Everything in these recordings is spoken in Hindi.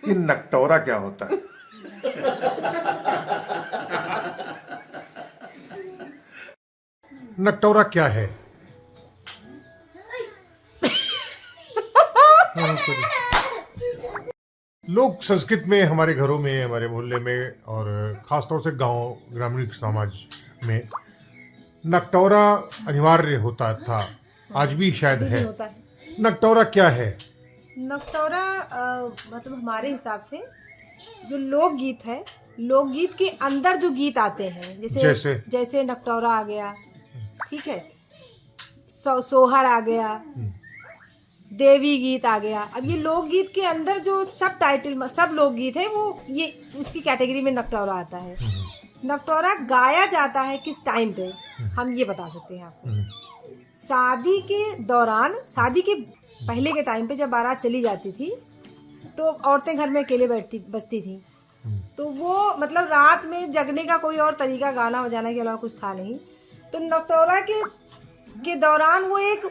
कि नकटोरा क्या होता है। नकटोरा क्या है? लोग संस्कृत में हमारे घरों में, हमारे मोहल्ले में और खासतौर से गांव ग्रामीण समाज में नकटोरा अनिवार्य होता था, आज भी शायद है। होता है। नकटोरा क्या है? नकटोरा मतलब हमारे हिसाब से जो लोकगीत है, लोकगीत के अंदर जो गीत आते हैं, जैसे नकटोरा आ गया, ठीक है, सोहर आ गया, देवी गीत आ गया। अब ये लोकगीत के अंदर जो सब टाइटल सब लोकगीत है वो ये उसकी कैटेगरी में नकटोरा आता है। नकटोरा गाया जाता है किस टाइम पे, हम ये बता सकते हैं आपको। शादी के दौरान, शादी के पहले के टाइम पे जब बारात चली जाती थी तो औरतें घर में अकेले बसती थी, तो वो मतलब रात में जगने का कोई और तरीका गाना बजाना के अलावा कुछ था नहीं। तो नकटोरा के दौरान वो एक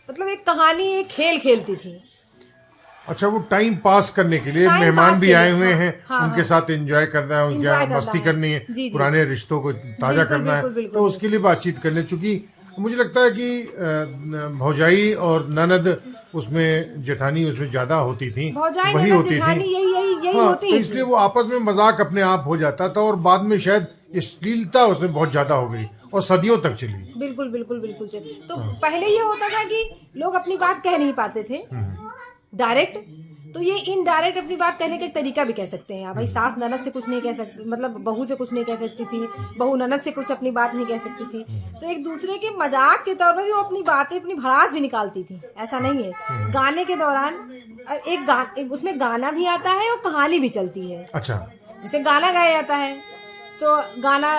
मतलब एक कहानी, एक खेल खेलती थी। अच्छा, वो टाइम पास करने के लिए, मेहमान भी आए हुए हैं, उनके साथ एंजॉय करना है, उनके मस्ती करनी है, पुराने रिश्तों को ताजा करना है, तो उसके लिए बातचीत करने। चूंकि मुझे लगता है कि भौजाई और ननद उसमें, जेठानी उसमें ज्यादा होती थी, वही होती थी, हाँ, तो इसलिए वो आपस में मजाक अपने आप हो जाता था और बाद में शायद अश्लीलता उसमें बहुत ज्यादा हो गई और सदियों तक चली। बिल्कुल बिल्कुल बिल्कुल। तो पहले ये होता था कि लोग अपनी बात कह नहीं पाते थे डायरेक्ट, तो ये इनडायरेक्ट अपनी बात कहने का एक तरीका भी कह सकते हैं। भाई सास ननद से कुछ नहीं कह सकती, मतलब बहू से कुछ नहीं कह सकती थी, बहू ननद से कुछ अपनी बात नहीं कह सकती थी, तो एक दूसरे के मजाक के तौर पर भी वो अपनी बातें, अपनी भड़ास भी निकालती थी। ऐसा नहीं है, गाने के दौरान उसमें गाना भी आता है और कहानी भी चलती है। अच्छा, जैसे गाना गाया जाता है तो गाना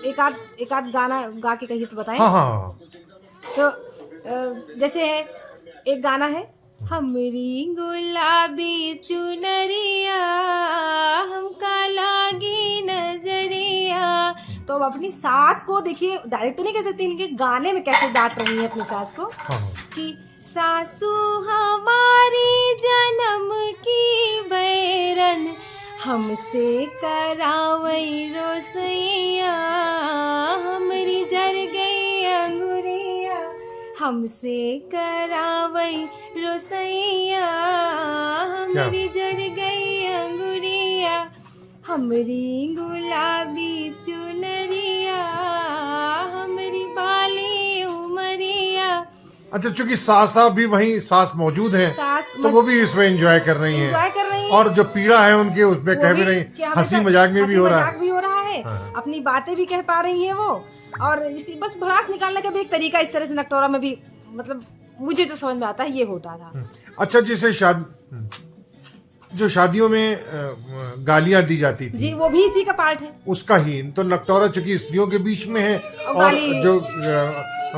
एक आध गाना गा के कहिए तो बताएं। हाँ। तो जैसे है, एक गाना है, हमरी गुलाबी चुनरिया हमका लागी नजरिया। तो अब अपनी सास को देखिए, डायरेक्ट तो नहीं कह सकती, इनके गाने में कैसे डांट रही है अपनी सास को कि सासू हमारी जन्म की बैरन हमसे करावई रोसैया, हमरी जर गई अंगुरिया हमसे करावई रोसैया, हमरी जर गई अंगुरिया हमरी गुलाबी चुनरिया हमरी बाली उमरिया। अच्छा, चूंकि सासा भी वहीं सास मौजूद है, तो वो भी इसमें एंजॉय कर रही हैं, और जो पीड़ा है उनकी उसमें कह भी रही, हंसी मजाक में भी हो रहा है, हाँ। अपनी बातें भी कह पा रही है वो, और इसी बस भड़ास निकालने का भी एक तरीका इस तरह से नकटोरा में भी, मतलब मुझे जो समझ में आता है ये होता था। अच्छा, जैसे जो शादियों में गालियां दी जाती थी, जी, वो भी इसी का पार्ट है, उसका ही तो नकटोरा चूंकि स्त्रियों के बीच में है, और जो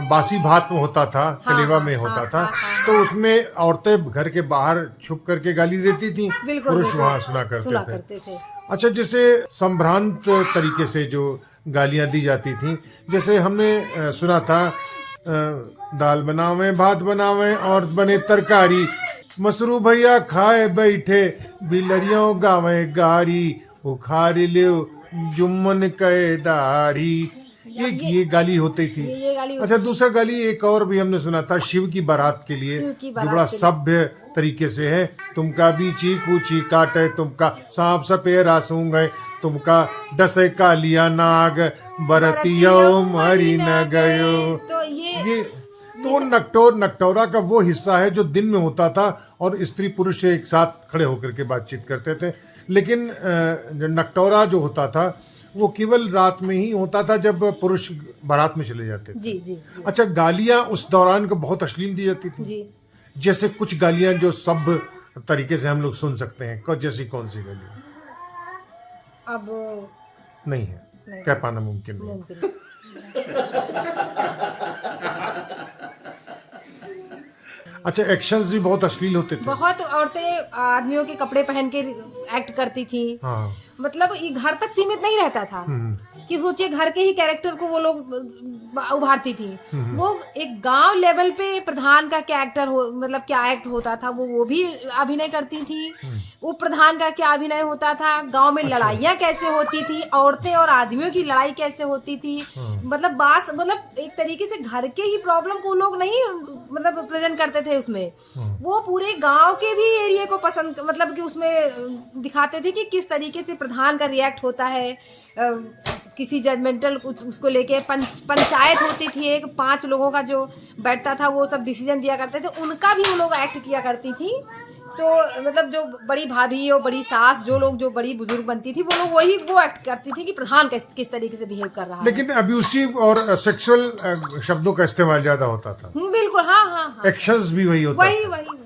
बासी भात में होता था, कलेवा में होता था, तो उसमें औरतें घर के बाहर छुप करके गाली देती थी, पुरुष वहाँ सुना करते थे। अच्छा, जैसे संभ्रांत तरीके से जो गालियां दी जाती थी, जैसे हमने सुना था, दाल बनावे भात बनावे और बने तरकारी, मसरू भैया खाए बैठे बिलरियों गावे गारी, उखाड़ लियो जुम्मन कए दारी, ये गाली होती थी। अच्छा, दूसरा गाली एक और भी हमने सुना था, शिव की बारात के लिए, जो बड़ा सभ्य तरीके से है, तुमका बीची कूची काटे, तुमका सांप सपेरा सूंघे, तुमका डसे कालिया नाग बरतियो मरी न गयो। तो ये तो नकटोरा का वो हिस्सा है जो दिन में होता था और स्त्री पुरुष एक साथ खड़े होकर के बातचीत करते थे, लेकिन नकटोरा जो होता था वो केवल रात में ही होता था जब पुरुष बारात में चले जाते थे। जी। अच्छा, गालियां उस दौरान को बहुत अश्लील दी जाती थी जी। जैसे कुछ गालियां जो सब तरीके से हम लोग सुन सकते हैं, जैसी कौन सी गालियां? अब नहीं है, कह पाना मुमकिन नहीं। अच्छा, एक्शंस भी बहुत अश्लील होते थे, बहुत औरतें आदमियों के कपड़े पहन के एक्ट करती थी, हाँ। मतलब ये घर तक सीमित नहीं रहता था कि सोचिए घर के ही कैरेक्टर को वो लोग उभारती थी। वो एक गांव लेवल पे प्रधान का क्या एक्टर हो, मतलब क्या एक्ट होता था, वो भी अभिनय करती थी। वो प्रधान का क्या अभिनय होता था, गांव में लड़ाइयाँ कैसे होती थी, औरतें और आदमियों की लड़ाई कैसे होती थी, मतलब एक तरीके से घर के ही प्रॉब्लम को लोग नहीं मतलब प्रेजेंट करते थे उसमें। वो पूरे गांव के भी एरिया को पसंद, मतलब कि उसमें दिखाते थे कि किस तरीके से प्रधान का रिएक्ट होता है किसी जजमेंटल उसको लेके। पंचायत होती थी एक, 5 लोगों का जो बैठता था वो सब डिसीजन दिया करते थे, उनका भी वो लोग एक्ट किया करती थी। तो मतलब जो बड़ी भाभी और बड़ी सास जो बड़ी बुजुर्ग बनती थी, वो लोग वो एक्ट करती थी कि प्रधान किस तरीके से बिहेव कर रहा है। लेकिन अब्यूसिव और सेक्सुअल शब्दों का इस्तेमाल ज्यादा होता था। बिल्कुल, हाँ। एक्शंस भी वही होता वही था। वही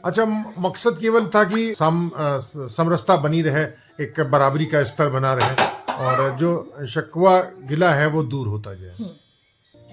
अच्छा, मकसद केवल था कि समरसता बनी रहे, एक बराबरी का स्तर बना रहे और जो शक्वा गिला है वो दूर होता जाए।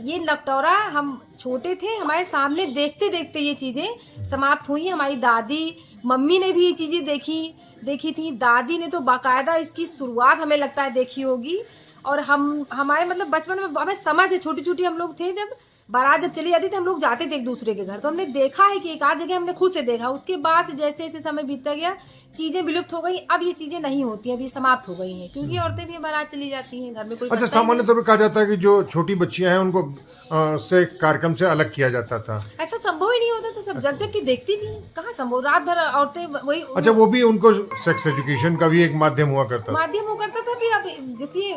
ये नकटौरा हम छोटे थे, हमारे सामने देखते देखते ये चीजें समाप्त हुई। हमारी दादी मम्मी ने भी ये चीजें देखी थी। दादी ने तो बाकायदा इसकी शुरुआत हमें लगता है देखी होगी। और हमारे मतलब बचपन में हमें समझ है, छोटी छोटी हम लोग थे, जब बारात जब चली जाती थी हम लोग जाते थे एक दूसरे के घर, तो हमने देखा है कि एक आध जगह हमने खुद से देखा। उसके बाद से जैसे जैसे समय बीतता गया चीजें विलुप्त हो गई। अब ये चीजें नहीं होती, अब ये समाप्त हो गई हैं, क्योंकि औरतें भी बारात चली जाती हैं, घर में कोई। अच्छा, सामान्य तौर पर कहा जाता है कि जो छोटी बच्चियां हैं उनको से कार्यक्रम से अलग किया जाता था। ऐसा संभव ही नहीं होता था, सब जग की देखती थी, कहाँ संभव, रात भर औरतें वही। अच्छा, वो भी उनको सेक्स एजुकेशन का भी एक माध्यम हुआ करता था। फिर अब देखिए,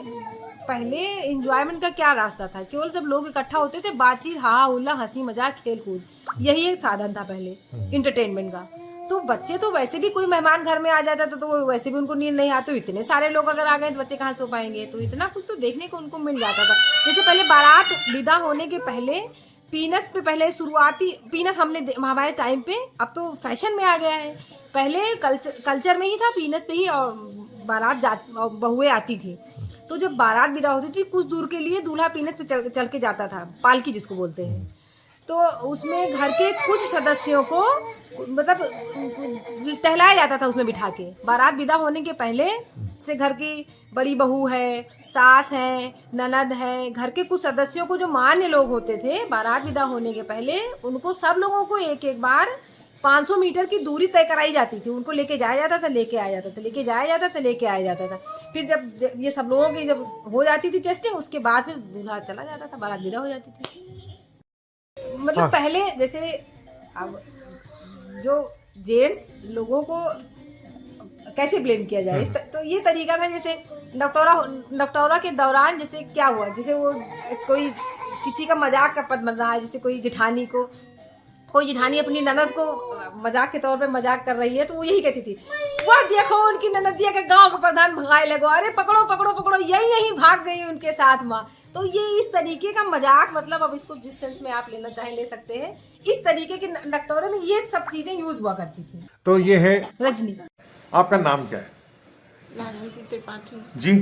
पहले एंजॉयमेंट का क्या रास्ता था, केवल जब लोग इकट्ठा होते थे, बातचीत, हा हुल्ला, हंसी मजाक, खेल कूद, यही एक साधन था पहले इंटरटेनमेंट का। तो बच्चे तो वैसे भी, कोई मेहमान घर में आ जाता था तो वैसे भी उनको नींद नहीं आती, तो इतने सारे लोग अगर आ गए तो बच्चे कहाँ सो पाएंगे, तो इतना कुछ तो देखने को उनको मिल जाता था। जैसे पहले बारात विदा होने के पहले पीनस पे, पहले शुरुआती पीनस हमारे टाइम पे, अब तो फैशन में आ गया है, पहले कल्चर में ही था, पीनस पे ही और बारात बहुएं आती थी। तो जब बारात विदा होती थी कुछ दूर के लिए दूल्हा पीनस पे चल के जाता था, पालकी जिसको बोलते हैं। तो उसमें घर के कुछ सदस्यों को मतलब टहलाया जाता था उसमें बिठा के। बारात विदा होने के पहले से घर की बड़ी बहू है, सास है, ननद है, घर के कुछ सदस्यों को जो मान्य लोग होते थे, बारात विदा होने के पहले उनको सब लोगों को एक एक बार 500 मीटर की दूरी तय कराई जाती थी। उनको लेके जाया जाता था, लेके आया जाता था, लेके जाया जाता था, लेके आया जाता था। फिर जब ये सब लोगों की जब हो जाती थी टेस्टिंग, उसके बाद फिर दूल्हा चला जाता था, बारात विदा हो जाती थी। मतलब पहले जैसे अब जो जेंट्स लोगों को कैसे ब्लेम किया जाए, तो ये तरीका था। जैसे नकटौरा के दौरान जैसे क्या हुआ, जैसे वो कोई किसी का मजाक का पद बन रहा है, जैसे कोई जेठानी अपनी ननद को मजाक के तौर पे मजाक कर रही है, तो वो यही कहती थी, वह देखो उनकी ननदिया के गांव का प्रधान भगाए लगो, अरे पकड़ो पकड़ो पकड़ो, यही भाग गई उनके साथ माँ। तो ये इस तरीके का मजाक, मतलब अब इसको जिस सेंस में आप लेना चाहें ले सकते हैं, इस तरीके के नकटौरे में ये सब चीजें यूज हुआ करती थी। तो ये है रजनी। आपका नाम क्या है? लाजवंती त्रिपाठी। जी,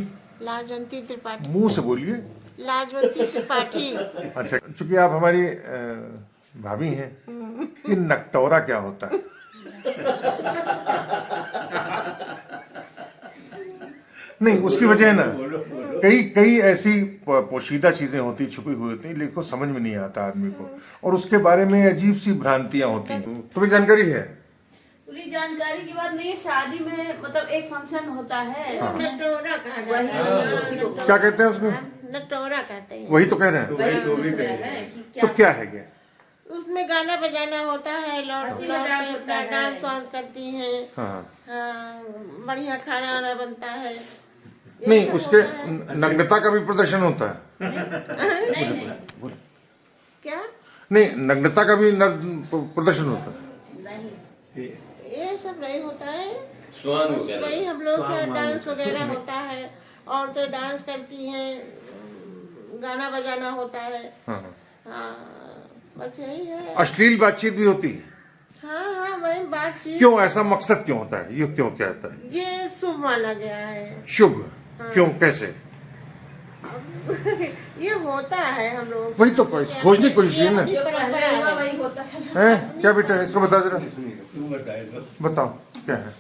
लाजवंती त्रिपाठी। मुंह से बोलिए। लाजवंती त्रिपाठी। अच्छा, चूंकि आप हमारी भाभी हैं, ये नकटौरा क्या होता है? नहीं, उसकी वजह है ना, कई ऐसी पोशीदा चीजें होती, छुपी हुई होती, लेकिन को समझ में नहीं आता आदमी को, और उसके बारे में अजीब सी भ्रांतियां होती हैं। तुम्हें जानकारी है? पूरी जानकारी की बात नहीं, शादी में मतलब एक फंक्शन होता है, नटोरा कहा जाता है। क्या कहते हैं उसको? नटोरा कहते हैं। वही तो कह रहे हैं। तो क्या है क्या? उसमें गाना बजाना होता है, डांस वांस करती हैं। हाँ, बढ़िया खाना वाना बनता है। नहीं, उसके नग्नता का भी प्रदर्शन होता है। नहीं। क्या? नहीं, नग्नता का भी प्रदर्शन होता है। ये सब नहीं होता है, वही हम लोग का डांस वगैरह होता है, औरतें डांस करती हैं, गाना बजाना होता है। हाँ, बस यही है। अश्लील बातचीत भी होती है। हाँ, वही बातचीत। क्यों, ऐसा मकसद क्यों होता है? ये क्यों क्या होता है? ये शुभ माना गया है। शुभ? क्यों, कैसे? ये होता है हम लोग। वही तो खोजने की कोशिश है ना। वही होता है। क्या बेटा, इसको बता जरा, बताओ क्या है।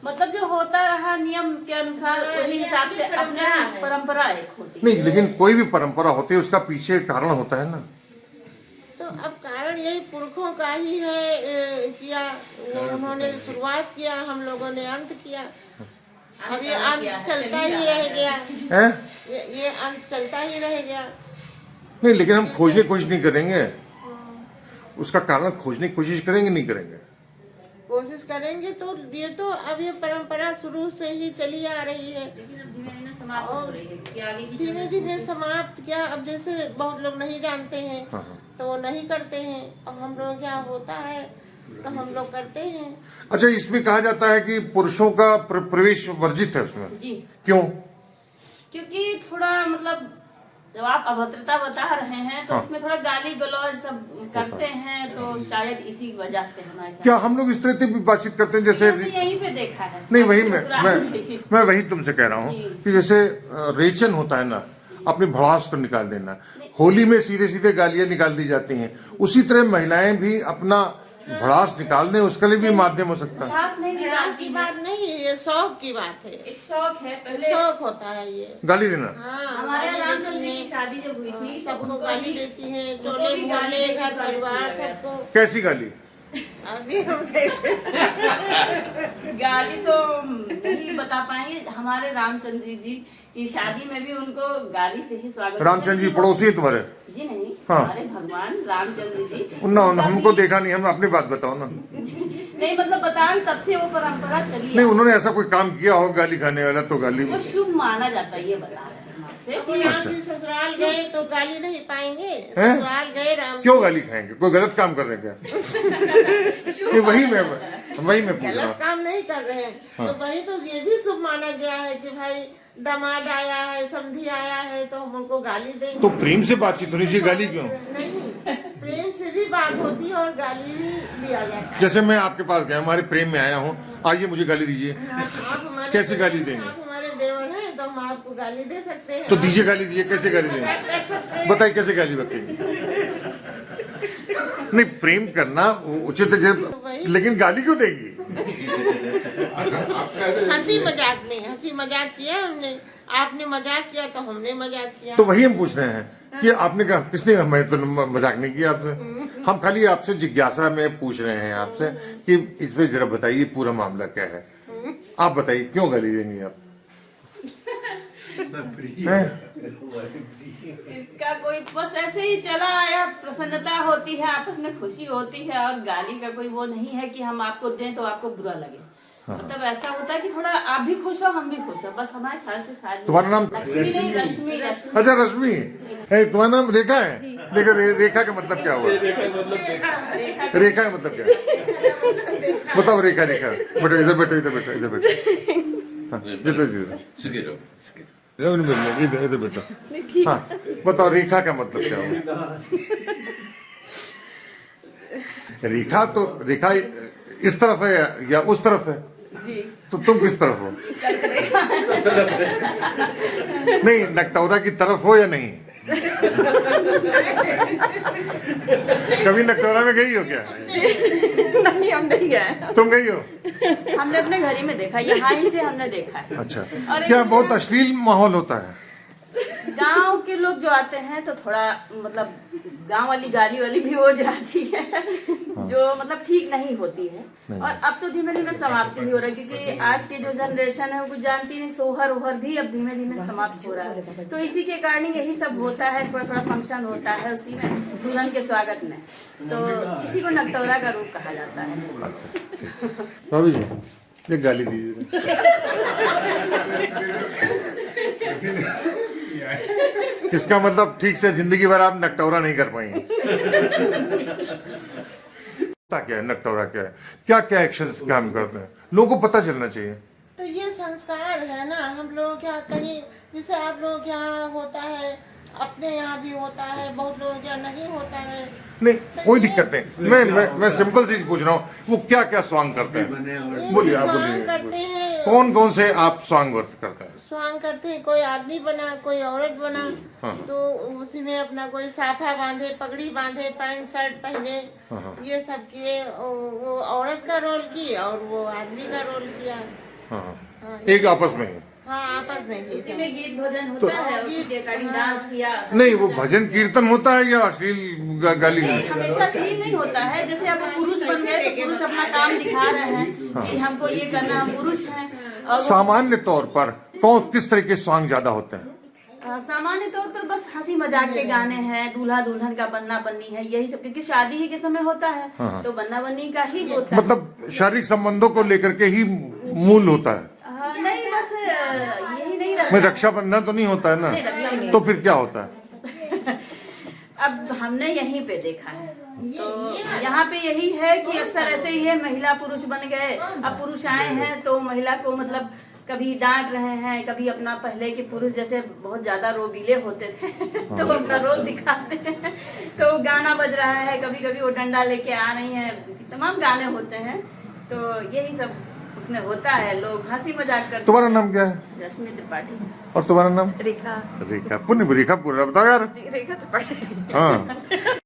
मतलब जो होता होता रहा नियम के अनुसार, वही हिसाब से अपने परंपरा एक होती है। नहीं, लेकिन कोई भी परंपरा होती है उसका पीछे कारण होता है ना। तो अब कारण यही पुरखों का ही है, किया उन्होंने शुरुआत किया, हम लोगों ने अंत किया। अब ये अंत चलता ही रह गया है? ये अंत चलता ही रह गया। नहीं, लेकिन हम खोजने की कोशिश नहीं करेंगे, उसका कारण खोजने की कोशिश करेंगे नहीं करेंगे? कोशिश करेंगे तो ये तो अब ये परंपरा शुरू से ही चली आ रही है, लेकिन अब धीमे धीमे समाप्त हो रही है कि आगे की धीमे धीमे समाप्त। क्या अब जैसे बहुत लोग नहीं जानते हैं तो वो नहीं करते हैं, अब हम लोग क्या होता है तो हम लोग करते हैं। अच्छा, इसमें कहा जाता है कि पुरुषों का प्रवेश वर्जित है उसमें, जी, क्यों? क्योंकि थोड़ा मतलब जब आप अभद्रता बता रहे हैं तो उसमें थोड़ा गाली गलौज सब करते हैं, तो शायद इसी वजह से हमारे क्या हम लोग इस तरह से भी बातचीत करते हैं जैसे? हमने यहीं पे देखा है। नहीं, वही ससुराल मैं वही तुमसे कह रहा हूँ कि जैसे रेचन होता है ना, अपनी भड़ास को निकाल देना, होली में सीधे सीधे गालियां निकाल दी जाती हैं, उसी तरह महिलाएं भी अपना भड़ास निकाल दें, उसके लिए भी माध्यम हो सकता है। खास नहीं निराश की बात नहीं है, ये शौक की बात है, एक शौक है। पहले शौक होता है ये गाली देना। हाँ, हमारे गाली रामचंद्र देती जी की हैं, शादी जब हुई थी तब सबको उनको गाली भी देती हैं, उनको टोले भी गाली मोहल्ले देके घर स्वागत परिवार किया गया। सबको। कैसी गाली? अभी हम कैसे गाली तो नहीं बता पाएंगे। हमारे रामचंद्र जी की शादी में भी उनको गाली से ही स्वागत। रामचंद्र जी पड़ोसी है तुम्हारे? जी नहीं, हाँ। हमारे भगवान रामचंद्र जी। हमको देखा नहीं, हम अपनी बात बताओ ना। नहीं मतलब बताओ, तब से वो परंपरा चली नहीं, उन्होंने ऐसा कोई काम किया हो गाली खाने वाला तो गाली? वो शुभ माना जाता है, ये बता रहे हैं हम आपसे। अब राम जी ससुराल गए तो गाली नहीं पाएंगे? हैं? ससुराल गए राम जी, क्यों गाली खाएंगे? कोई गलत काम कर रहे हैं क्या? ये वही मैं पूछ रहा गलत हूँ। काम नहीं कर रहे हैं तो वही तो ये भी शुभ माना गया है कि भाई दामाद आया है, समधी आया है तो हम उनको गाली देंगे। तो प्रेम से बातचीत होनी चाहिए, गाली क्यों? नहीं, प्रेम से भी बात होती है और गाली भी दिया जाता है। जैसे मैं आपके पास गया, हमारे प्रेम में आया हूँ, आइए मुझे गाली दीजिए, आप हमारे कैसे देवर गाली हैं, देंगे? आप हमारे देवर हैं तो हम आपको गाली दे सकते हैं। तो दीजिए गाली, दीजिए, कैसे गाली देंगे? कर सकते हैं। बताइए कैसे गाली बतेंगे? नहीं, प्रेम करना उचित है, लेकिन गाली क्यों देंगी? हंसी मजाक नहीं, हंसी मजाक किया हमने, आपने मजाक किया तो हमने मजाक किया। तो वही हम पूछ रहे हैं कि आपने कहा, किसने? हमें तो मजाक नहीं किया आपसे, हम खाली आपसे जिज्ञासा में पूछ रहे हैं आपसे कि इसमें जरा बताइए पूरा मामला क्या है। आप बताइए क्यों गाली देंगी आप? हैं? इसका कोई बस ऐसे ही चला आया, प्रसन्नता होती है, आपस में खुशी होती है, और गाली का कोई वो नहीं है कि हम आपको दें तो आपको बुरा लगे। मतलब ऐसा होता है कि थोड़ा आप भी खुश हो, हम भी खुश हो, बस हमारे ख्याल से शादी। तुम्हारा नाम? लक्ष्मी नहीं, रश्मि। अच्छा, रश्मि है। तुम्हारा नाम रेखा है? लेकिन रेखा का मतलब क्या हुआ? रेखा का मतलब क्या है? बताओ रेखा। बेटा इधर बैठो, इधर बैठो, इधर बैठो। हाँ, बताओ रेखा का मतलब क्या हुआ? रेखा इस तरफ है या उस तरफ है? जी, तो तुम किस तरफ हो? नहीं, नकटौरा की तरफ हो या नहीं? कभी नकटौरा में गई हो क्या? नहीं, हम नहीं गए। तुम गई हो? हमने अपने घर ही में देखा, यहाँ ही से हमने देखा है। अच्छा, और क्या बहुत अश्लील माहौल होता है? गांव के लोग जो आते हैं तो थोड़ा मतलब गांव वाली गाली वाली भी हो जाती है, जो मतलब ठीक नहीं होती है। और अब तो धीमे धीमे समाप्ति हो रहा है, क्योंकि आज की जो जनरेशन है वो कुछ जानती नहीं, सोहर ओहर भी अब धीमे धीमे समाप्त हो रहा है। तो इसी के कारण यही सब होता है, थोड़ा थोड़ा फंक्शन होता है उसी में, दुल्हन के स्वागत में, तो इसी को नकटौरा का रूप कहा जाता है। भाभी जी, ये गाली दीजिए। इसका मतलब ठीक से जिंदगी भर आप नकटौरा नहीं कर पाएंगे। क्या है नकटौरा, क्या है, क्या क्या एक्शंस काम करते हैं, लोगों को पता चलना चाहिए। तो ये संस्कार है ना, हम लोग क्या कहीं जैसे आप लोग यहाँ होता है, अपने यहाँ भी होता है, बहुत लोग यहाँ नहीं होता है। नहीं, कोई दिक्कत नहीं, मैं सिंपल चीज पूछ रहा हूँ, वो क्या क्या स्वांग करते हैं? बोलिए, आप स्वांग करते बोलिए, हैं। कौन कौन से आप स्वांग करते हैं? स्वांग करते हैं, कोई आदमी बना, कोई औरत बना, तो उसी में अपना कोई साफा बांधे, पगड़ी बांधे, पैंट शर्ट पहने, ये सब किए। वो औरत का रोल की और वो आदमी का रोल किया। हाँ, एक आपस में। हाँ आपस में ही उसी में गीत भजन होता है, उसी के अकॉर्डिंग डांस किया। नहीं, वो भजन कीर्तन होता है या अश्लील गाली? नहीं, हमेशा अश्लील नहीं होता है। जैसे अब पुरुष बन गए तो पुरुष अपना काम दिखा रहे हैं कि हमको ये करना, हम पुरुष हैं। और सामान्य तौर पर किस तरह के सॉन्ग ज्यादा होते हैं? सामान्य तौर पर बस हंसी मजाक के गाने हैं, दूल्हा दुल्हन का बन्ना बन्नी है, यही सब, क्योंकि शादी ही के समय होता है तो बन्ना बन्नी का ही होता है। मतलब शारीरिक संबंधों को लेकर के ही मूल होता है? नहीं, बस यही नहीं में रहता। रक्षाबंधन तो नहीं होता है नहीं, रक्षा ना, नहीं। तो फिर क्या होता है? अब हमने यहीं पे देखा है, तो यहाँ पे यही है कि अक्सर ऐसे ही है, महिला पुरुष बन गए। अब पुरुष आए हैं तो महिला को मतलब कभी डांट रहे हैं, कभी अपना, पहले के पुरुष जैसे बहुत ज्यादा रोगीले होते थे तो अपना रोग दिखाते हैं, तो गाना बज रहा है, कभी कभी वो डंडा लेके आ रही है, तमाम गाने होते हैं, तो यही सब उसमें होता है। लोग हंसी मजाक करते। तुम्हारा नाम क्या है? रश्मि त्रिपाठी। और तुम्हारा नाम? रेखा। रेखा। पुण्य रेखा पूरा बताओ यार। रेखा त्रिपाठी। हाँ,